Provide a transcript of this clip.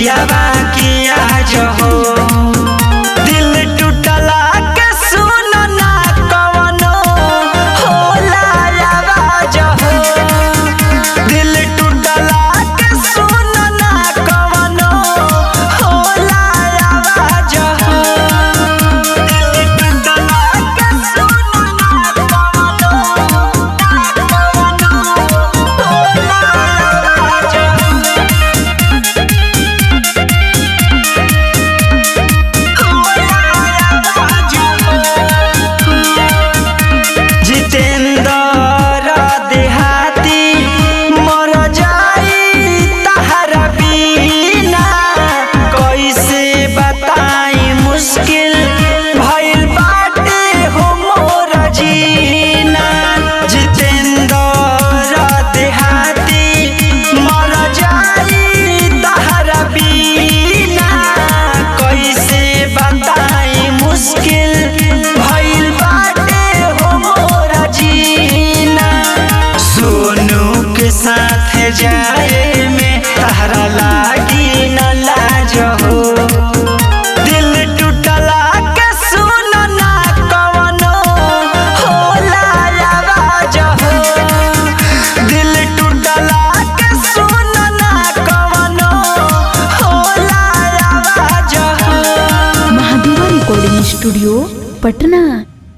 पियावा के आज हो। दिल टूटला के सुन ना कवनो होला आवाज हो। दिल टूटला के सुन ना कवनो होला आवाज हो। दिल टूटला के सुन ना कवनो होला आवाज हो। जितेंद्र देहाती मर जाई तहरा बिना, कैसे बताई मुश्किल भइल बाटे हो मोर जीना। जितेंद्र देहाती मर जाई तहरा बिना, कैसे बताई मुश्किल भइल बाटे हो मोर जीना। सोनू के साथ जाए में तहरा लागी न लाज हो। दिल टूटला के सुन ना कवनो होला आवाज हो। दिल टूटला के सुन ना कवनो होला आवाज हो। महादेवा रिकॉर्डिंग स्टूडियो पटना।